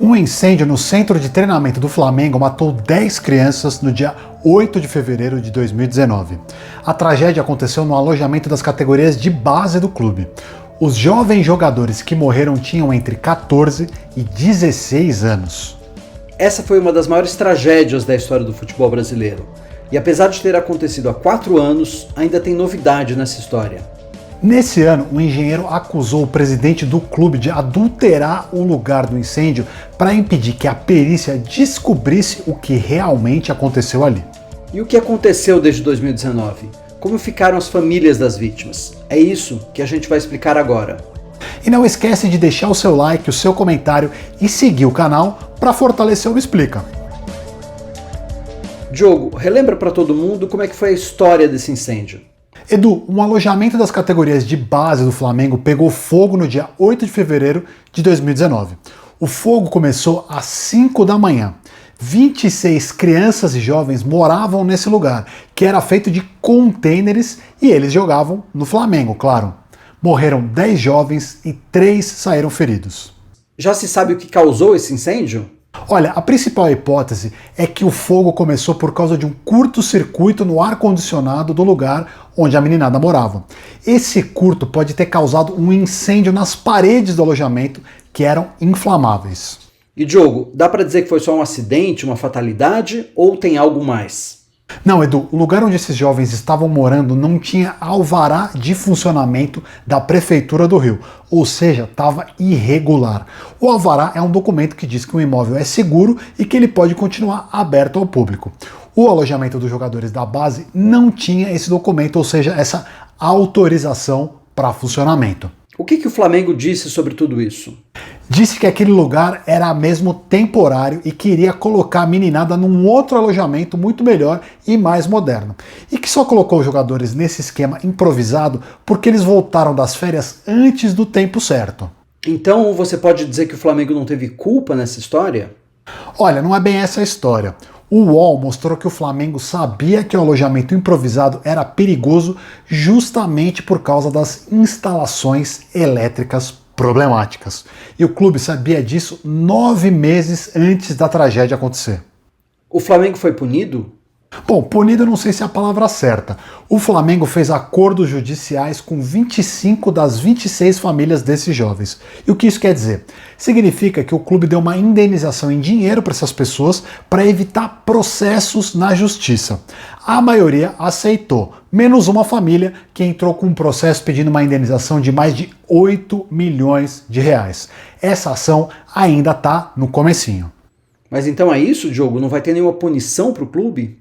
Um incêndio no centro de treinamento do Flamengo matou 10 crianças no dia 8 de fevereiro de 2019. A tragédia aconteceu no alojamento das categorias de base do clube. Os jovens jogadores que morreram tinham entre 14 e 16 anos. Essa foi uma das maiores tragédias da história do futebol brasileiro. E apesar de ter acontecido há 4 anos, ainda tem novidade nessa história. Nesse ano, o engenheiro acusou o presidente do clube de adulterar o lugar do incêndio para impedir que a perícia descobrisse o que realmente aconteceu ali. E o que aconteceu desde 2019? Como ficaram as famílias das vítimas? É isso que a gente vai explicar agora. E não esquece de deixar o seu like, o seu comentário e seguir o canal para fortalecer o Me Explica. Diogo, relembra para todo mundo como é que foi a história desse incêndio. Edu, um alojamento das categorias de base do Flamengo pegou fogo no dia 8 de fevereiro de 2019. O fogo começou às 5 da manhã. 26 crianças e jovens moravam nesse lugar, que era feito de contêineres, e eles jogavam no Flamengo, claro. Morreram 10 jovens e 3 saíram feridos. Já se sabe o que causou esse incêndio? Olha, a principal hipótese é que o fogo começou por causa de um curto-circuito no ar-condicionado do lugar onde a meninada morava. Esse curto pode ter causado um incêndio nas paredes do alojamento, que eram inflamáveis. E Diogo, dá para dizer que foi só um acidente, uma fatalidade, ou tem algo mais? Não, Edu, o lugar onde esses jovens estavam morando não tinha alvará de funcionamento da Prefeitura do Rio, ou seja, estava irregular. O alvará é um documento que diz que o imóvel é seguro e que ele pode continuar aberto ao público. O alojamento dos jogadores da base não tinha esse documento, ou seja, essa autorização para funcionamento. O que o Flamengo disse sobre tudo isso? Disse que aquele lugar era mesmo temporário e queria colocar a meninada num outro alojamento muito melhor e mais moderno. E que só colocou os jogadores nesse esquema improvisado porque eles voltaram das férias antes do tempo certo. Então você pode dizer que o Flamengo não teve culpa nessa história? Olha, não é bem essa a história. O UOL mostrou que o Flamengo sabia que o alojamento improvisado era perigoso justamente por causa das instalações elétricas problemáticas. E o clube sabia disso 9 meses antes da tragédia acontecer. O Flamengo foi punido? Bom, punido eu não sei se é a palavra certa. O Flamengo fez acordos judiciais com 25 das 26 famílias desses jovens. E o que isso quer dizer? Significa que o clube deu uma indenização em dinheiro para essas pessoas para evitar processos na justiça. A maioria aceitou, menos uma família que entrou com um processo pedindo uma indenização de mais de 8 milhões de reais. Essa ação ainda está no comecinho. Mas então é isso, Diogo? Não vai ter nenhuma punição para o clube?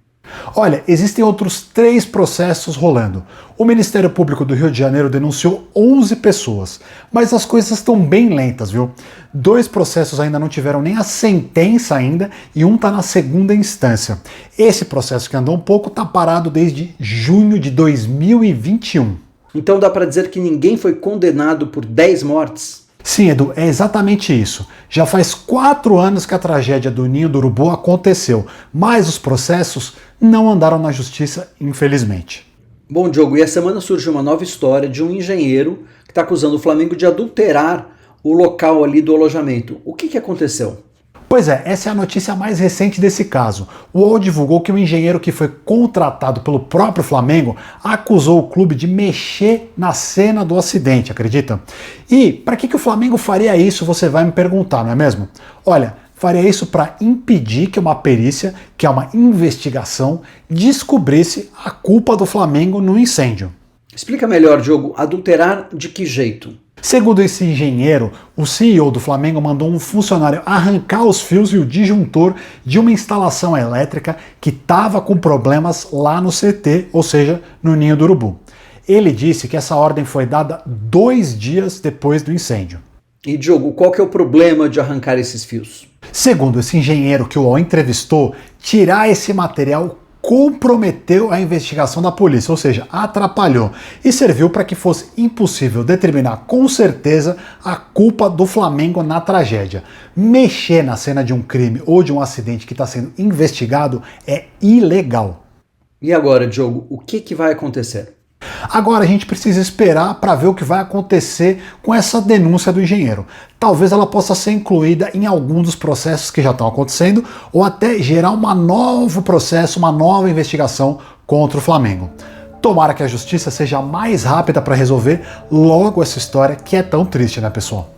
Olha, existem outros 3 processos rolando. O Ministério Público do Rio de Janeiro denunciou 11 pessoas, mas as coisas estão bem lentas, viu? 2 processos ainda não tiveram nem a sentença ainda e um está na segunda instância. Esse processo que andou um pouco está parado desde junho de 2021. Então dá para dizer que ninguém foi condenado por 10 mortes? Sim, Edu, é exatamente isso. Já faz 4 anos que a tragédia do Ninho do Urubu aconteceu, mas os processos não andaram na justiça, infelizmente. Bom, Diogo, e a semana surgiu uma nova história de um engenheiro que está acusando o Flamengo de adulterar o local ali do alojamento. O que aconteceu? Pois é, essa é a notícia mais recente desse caso. O UOL divulgou que o engenheiro que foi contratado pelo próprio Flamengo acusou o clube de mexer na cena do acidente, acredita? E para que o Flamengo faria isso, você vai me perguntar, não é mesmo? Olha, faria isso para impedir que uma perícia, que é uma investigação, descobrisse a culpa do Flamengo no incêndio. Explica melhor, Diogo, adulterar de que jeito? Segundo esse engenheiro, o CEO do Flamengo mandou um funcionário arrancar os fios e o disjuntor de uma instalação elétrica que estava com problemas lá no CT, ou seja, no Ninho do Urubu. Ele disse que essa ordem foi dada 2 dias depois do incêndio. E Diogo, qual que é o problema de arrancar esses fios? Segundo esse engenheiro que o UOL entrevistou, tirar esse material comprometeu a investigação da polícia, ou seja, atrapalhou, e serviu para que fosse impossível determinar com certeza a culpa do Flamengo na tragédia. Mexer na cena de um crime ou de um acidente que está sendo investigado é ilegal. E agora, Diogo, o que vai acontecer? Agora a gente precisa esperar para ver o que vai acontecer com essa denúncia do engenheiro. Talvez ela possa ser incluída em algum dos processos que já estão acontecendo ou até gerar um novo processo, uma nova investigação contra o Flamengo. Tomara que a justiça seja mais rápida para resolver logo essa história que é tão triste, né, pessoal?